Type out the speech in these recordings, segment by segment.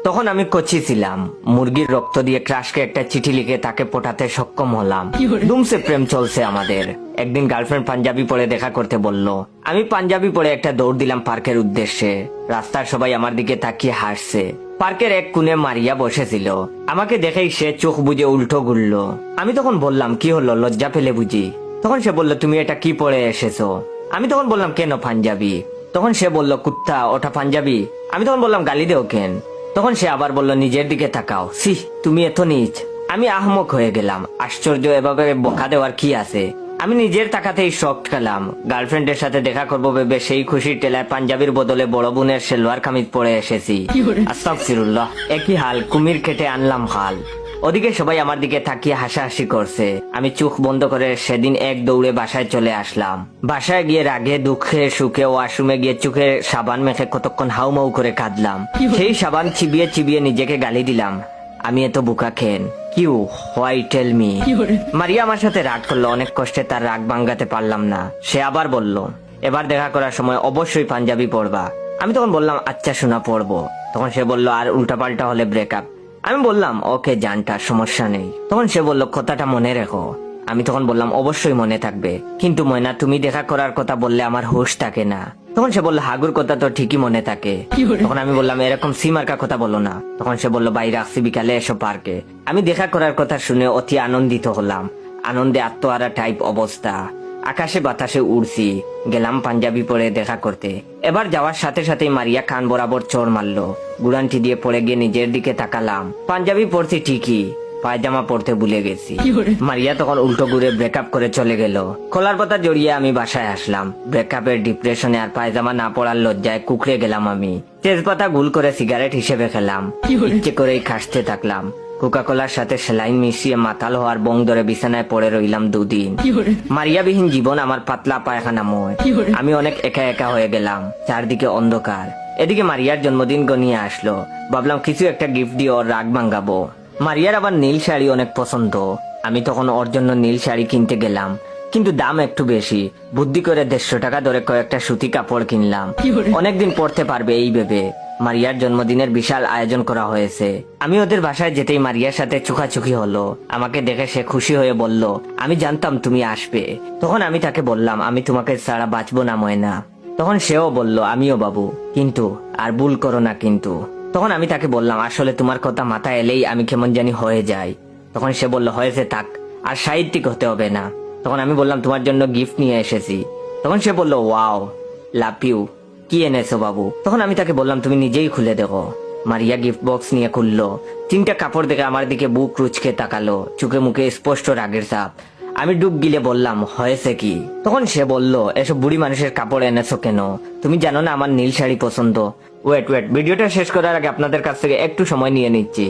তখন আমি কচি ছিলাম, মুরগির রক্ত দিয়ে ক্রাশকে একটা চিঠি লিখে তাকে পটাতে সক্ষম হলাম। দুমসে প্রেম চলছে আমাদের। একদিন গার্লফ্রেন্ড পাঞ্জাবি পরে দেখা করতে বলল। আমি পাঞ্জাবি পরে একটা দৌড় দিলাম পার্কের উদ্দেশ্যে। রাস্তার সবাই আমার দিকে তাকিয়ে হাসছে। পার্কের এক কোণে মারিয়া বসেছিল। আমাকে দেখেই সে চোখ বুজে উল্টো ঘুরল। আমি তখন বললাম, কি হলো, লজ্জা পেলে বুঝি? তখন সে বলল, তুমি এটা কি পরে এসেছো? আমি তখন বললাম, কেন, পাঞ্জাবি। তখন সে বলল, কুত্তা, ওটা পাঞ্জাবি। আমি তখন বললাম, গালি দেও কেন? তখন সে আবার বলল, নিজের দিকে তাকাও, সি তুমি এত নীচ। আমি আহমক হয়ে গেলাম। আশ্চর্য, এভাবে বকা দেওয়ার কি আছে? আমি নিজের তাকাতেই শক খেলাম। গার্লফ্রেন্ডের সাথে দেখা করবো ভেবে সেই খুশির টেলায় পাঞ্জাবির বদলে বড় বোনের সেলোয়ার কামিজ পরে এসেছি। আস্তাগফিরুল্লাহ, একই হাল, কুমির কেটে আনলাম হাল। ওদিকে সবাই আমার দিকে তাকিয়ে হাসাহাসি করছে। আমি চোখ বন্ধ করে সেদিন এক দৌড়ে বাসায় চলে আসলাম। বাসায় গিয়ে রাগে দুঃখে সুখে ওয়াশরুমে গিয়ে চোখে সাবান মেখে কতক্ষণ হাউমাউ করে কাঁদলাম। সেই সাবান চিবিয়ে চিবিয়ে নিজেকে গালি দিলাম, আমি এত বোকা খেন। কিউ, হোয়াই টেল মি। মারিয়া আমার সাথে রাগ করলো। অনেক কষ্টে তার রাগ ভাঙাতে পারলাম না। সে আবার বলল, এবার দেখা করার সময় অবশ্যই পাঞ্জাবি পরবা। আমি তখন বললাম, আচ্ছা শোনা, পরবো। তখন সে বলল, আর উল্টাপাল্টা হলে ব্রেকআপ। আমি বললাম, ওকে জানটা, সমস্যা নেই। তখন সে বলল, কথাটা মনে রেখো। আমি তখন বললাম, অবশ্যই মনে থাকবে, কিন্তু ময়না, তুমি দেখা করার কথা বললে আমার হুঁশ থাকে না। তখন সে বলল, হাগুর কথা তো ঠিকই মনে থাকে। তখন আমি বললাম, এরকম সিমার্কা কথা বলো না। তখন সে বলল, বাইরে আসছি, বিকালে এসো পার্কে। আমি দেখা করার কথা শুনে অতি আনন্দিত হলাম। আনন্দে আত্মহারা টাইপ অবস্থা। আকাশে বাতাসে উড়ছি। গেলাম পাঞ্জাবি পরে দেখা করতে। এবার যাওয়ার সাথে সাথে মারিয়া কান বরাবর চোর মারলো। গুড়ানটি দিয়ে পড়ে গিয়ে নিজের দিকে তাকালাম। পাঞ্জাবি পরছি ঠিকই, পায়জামা পরতে ভুলে গেছি। মারিয়া তখন উল্টো ঘুরে ব্রেকআপ করে চলে গেল। কলার পাতা জড়িয়ে আমি বাসায় আসলাম। ব্রেকআপের ডিপ্রেশনে আর পায়জামা না পড়ার লজ্জায় কুকড়ে গেলাম আমি। তেজপাতা গুল করে সিগারেট হিসেবে খেলাম। ইচ্ছে করেই খাসতে থাকলাম। কোকা কোলার সাথে সেলাইন মিশিয়ে মাতাল হওয়ার বং ধরে বিছানায় পড়ে রইলাম 2 দিন। মারিয়াবিহীন জীবন আমার পাতলা পায়খানাময়। আমি অনেক একা একা হয়ে গেলাম। চারদিকে অন্ধকার। এদিকে মারিয়ার জন্মদিন গনিয়ে আসলো। ভাবলাম কিছু একটা গিফট দিয়ে ওর রাগ ভাঙাবো। মারিয়ার আবার নীল শাড়ি অনেক পছন্দ। আমি তখন ওর জন্য নীল শাড়ি কিনতে গেলাম, কিন্তু দাম একটু বেশি। বুদ্ধি করে 150 টাকা ধরে কয়েকটা সুতি কাপড় কিনলাম। অনেকদিন পরতে পারবে এই ভেবে। মারিয়ার জন্মদিনের বিশাল আয়োজন করা হয়েছে। আমি ওদের বাসায় যেতেই মারিয়ার সাথে চোখাচোখি হলো। আমাকে দেখে সে খুশি হয়ে বলল, আমি জানতাম তুমি আসবে। তখন আমি তাকে বললাম, আমি তোমাকে ছাড়া বাঁচবো না ময়না। তখন সেও বলল, আমিও বাবু, কিন্তু আর ভুল করো না কিন্তু। তখন আমি তাকে বললাম, আসলে তোমার কথা মাথায় এলেই আমি কেমন জানি হয়ে যাই। তখন সে বলল, হয়েছে থাক, আর সাহিত্যিক হতে হবে না। তখন আমি বললাম, তোমার জন্য গিফট নিয়ে এসেছি। তখন সে বলল, ওয়াও, লাভ ইউ। কি এনেছো বাবু? তখন আমি তাকে বললাম, তুমি নিজেই খুলে দেখো। মারিয়া গিফট বক্স নিয়ে খুললো। 3টা কাপড় দেখে আমার দিকে বুক রুচকে তাকালো। চোখে মুখে স্পষ্ট রাগের ছাপ। আমি ডুব গিলে বললাম, হয়েছে কি? তখন সে বলল, এসব বুড়ি মানুষের কাপড় এনেছো কেন? তুমি জানো না আমার নীল শাড়ি পছন্দ। ওয়েট, ভিডিওটা শেষ করার আগে আপনাদের কাছ থেকে একটু সময় নিয়ে নিচ্ছি।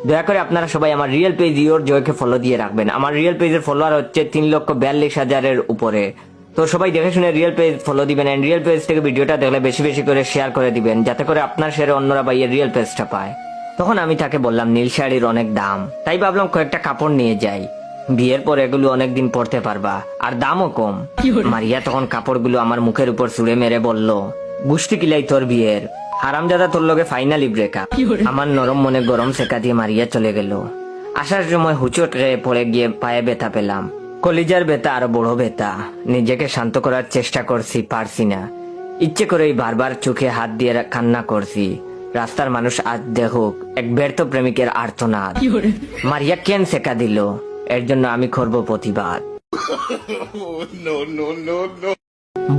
দয়া করে আপনারা সবাই আমার রিয়েল পেজ ইওর জয়কে ফলো দিয়ে রাখবেন। আমার রিয়েল পেজের ফলোয়ার হচ্ছে 3,42,000-এর উপরে। তো সবাই দেখে শুনে রিয়েল পেজ ফলো দিবেন। এন্ড রিয়েল পেজ থেকে ভিডিওটা দেখলে বেশি বেশি করে শেয়ার করে দিবেন, যাতে করে আপনার শেয়ারে অন্যরা ভাইয়ের রিয়েল পেজটা পায়। তখন আমি তাকে বললাম, নীল শাড়ির অনেক দাম, তাই ভাবলাম কয়েকটা কাপড় নিয়ে যাই। বিয়ের পর এগুলো অনেকদিন পরতে পারবা, আর দামও কম। মারিয়া তখন কাপড়গুলো আমার মুখের উপর ছুঁড়ে মেরে বলল, গুষ্টি কিলাই তোর বিয়ের, হারামজাদা, তোর লগে ফাইনালি ব্রেকআপ। আমার নরম মনে গরম সেকা দিয়ে মারিয়া চলে গেল। আসার সময় হুচট খেয়ে পড়ে গিয়ে পায়ে ব্যথা পেলাম। কলিজার ব্যথা আরো বড় ব্যথা। নিজেকে শান্ত করার চেষ্টা করছি, পারছি না। ইচ্ছে করেই বারবার চোখে হাত দিয়ে কান্না করছি। রাস্তার মানুষ আজ দেখুক এক ব্যর্থ প্রেমিকের আর্তনাদ। মারিয়া কেন সেকা দিল, এর জন্য আমি করব প্রতিবাদ।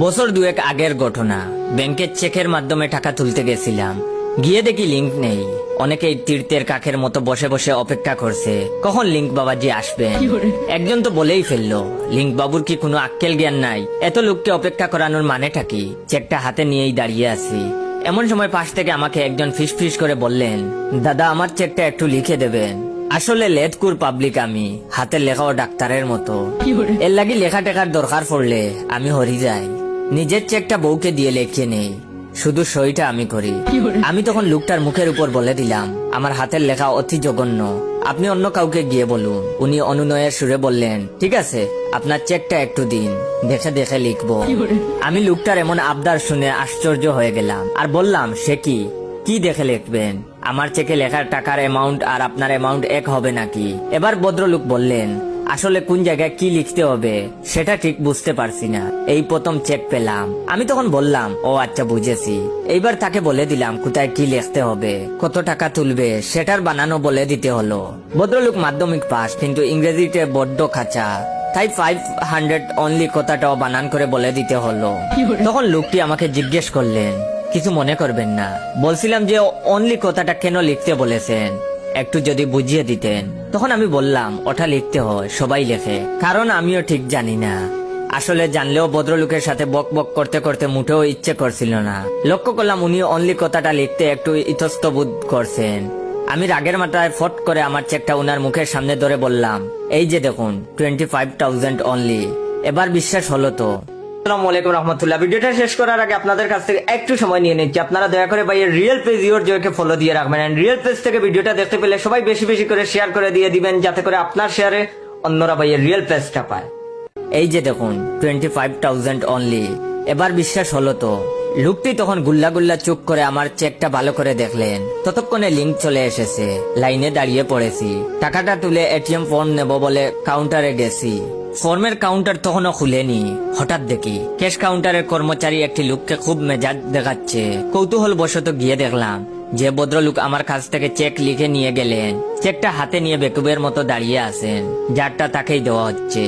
বছর 2 আগের ঘটনা। ব্যাংকের চেকের মাধ্যমে টাকা তুলতে গেছিলাম। গিয়ে দেখি লিংক নেই। অনেকেই তীর্থের কাকের মতো বসে বসে অপেক্ষা করছে কখন লিংক বাবাজি আসবেন। একজন তো বলেই ফেললো, লিংক বাবুর কি কোনো আক্কেল জ্ঞান নাই? এত লোককে অপেক্ষা করানোর মানেটা কি? চেকটা হাতে নিয়েই দাঁড়িয়ে আছি। এমন সময় পাশ থেকে আমাকে একজন ফিস করে বললেন, দাদা আমার চেকটা একটু লিখে দেবেন। আসলে লেটকুর পাবলিক আমি, হাতের লেখাও ডাক্তারের মতো। এর লাগি লেখা টেকার দরকার পড়লে আমি হরি যাই। নিজের চেকটা বউকে দিয়ে লেখিয়ে নেই, শুধু সইটা আমি করি। আমি তখন লোকটার মুখের উপর বলে দিলাম, আমার হাতের লেখা অতি জঘন্য, আপনি অন্য কাউকে গিয়ে বলুন। উনি অনুনয়ের সুরে বললেন, ঠিক আছে, আপনার চেকটা একটু দিন, দেখে দেখে লিখবো। আমি লোকটার এমন আবদার শুনে আশ্চর্য হয়ে গেলাম আর বললাম, সে কি? কি দেখে লিখবেন? আমার চেকে লেখার টাকার অ্যামাউন্ট আর আপনার অ্যামাউন্ট এক হবে নাকি? এবার ভদ্রলোক বললেন, আসলে কোন জায়গায় কি লিখতে হবে সেটা ঠিক বুঝতে পারছি না, এই প্রথম চেক পেলাম। আমি তখন বললাম, ও আচ্ছা বুঝেছি। এইবার তাকে বলে দিলাম কোথায় কি লিখতে হবে, কত টাকা তুলবে সেটার বানানো বলে দিতে হলো। ভদ্রলোক মাধ্যমিক পাস, কিন্তু ইংরেজিতে বড্ড খাঁচা, তাই 500 অনলি কথাটাও বানান করে বলে দিতে হলো। তখন লোকটি আমাকে জিজ্ঞেস করলেন, কিছু মনে করবেন না, বলছিলাম যে অনলি কথাটা কেন লিখতে বলেছেন, একটু যদি বুঝিয়ে দিতেন। তখন আমি বললাম, ওটা লিখতে হয়, সবাই লেখে, কারণ আমিও ঠিক জানি না। আসলে জানলেও ভদ্রলোকের সাথে বক বক করতে করতে মুঠেও ইচ্ছে করছিল না। লক্ষ্য করলাম উনি অনলি কথাটা লিখতে একটু ইতস্তবোধ করছেন। আমি রাগের মাথায় ফট করে আমার চেকটা উনার মুখের সামনে ধরে বললাম, এই যে দেখুন 25,000 অনলি। এবার বিশ্বাস হলো তো? আসসালামু আলাইকুম রহমতুল্লাহ। ভিডিওটা শেষ করার আগে আপনাদের কাছ থেকে একটু সময় নিয়ে নিচ্ছি, আপনারা দয়া করে ভাইয়ের রিয়েল পেজ ইওর জয়কে ফলো দিয়ে রাখবেন। এন্ড রিয়েল পেজ থেকে ভিডিওটা দেখতে পেলে সবাই বেশি বেশি করে শেয়ার করে দিয়ে দিবেন, যাতে করে আপনার শেয়ারে অন্যরা ভাইয়ের রিয়েল পেজটা পায়। এই যে দেখুন 25,000 অনলি। এবার বিশ্বাস হলো তো? লোকটি তখন গুল্লা গুল্লা চুপ করে আমার চেকটা ভালো করে দেখলেন। ততক্ষণে লিংক চলে এসেছে, লাইনে দাঁড়িয়ে পড়েছি। টাকাটা তুলে এটিএম ফর্ম নেব বলে কাউন্টারে গেছি। ফর্মের কাউন্টার তখনও খুলেনি। হঠাৎ দেখি ক্যাশ কাউন্টারের কর্মচারী একটি লোককে খুব মেজাজ দেখাচ্ছে। কৌতূহল বশত গিয়ে দেখলাম যে ভদ্রলোক আমার কাছ থেকে চেক লিখে নিয়ে গেলেন, চেকটা হাতে নিয়ে বেকুবের মতো দাঁড়িয়ে আছেন, যারটা তাকেই দেওয়া হচ্ছে।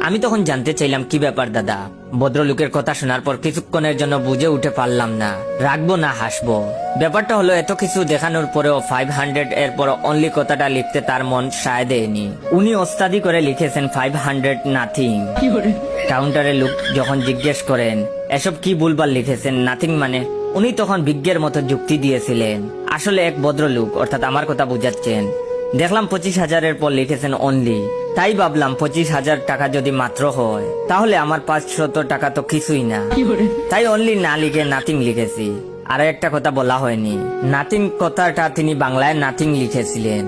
আমি তখন জানতে চাইলাম, কি ব্যাপার দাদা? ভদ্রলোকের কথা শোনার পর কিছুক্ষণের জন্য বুঝে উঠে পারলাম না রাখবো না হাসবো। ব্যাপারটা হলো, এত কিছু দেখানোর পরেও 500 এর পর অনলি কথাটা লিখতে তার মন সায় দেয়নি। উনি ওস্তাদি করে লিখেছেন 500 নাথিং। কাউন্টারের লোক যখন জিজ্ঞেস করেন এসব কি ভুলভাল লিখেছেন, নাথিং মানে, উনি তখন বিজ্ঞের মতো যুক্তি দিয়েছিলেন। আসলে এক ভদ্রলোক, অর্থাৎ আমার কথা বুঝাচ্ছেন। দেখলাম 25,000 পর লিখেছেন অনলি, তাই ভাবলাম 25,000 টাকা যদি মাত্র হয় তাহলে আমার 500 টাকা তো কিছুই না, তাই অনলি না লিখে নাথিং লিখেছি। আর একটা কথা বলা হয়নি, নাথিং কথাটা তিনি বাংলায় নাথিং লিখেছিলেন।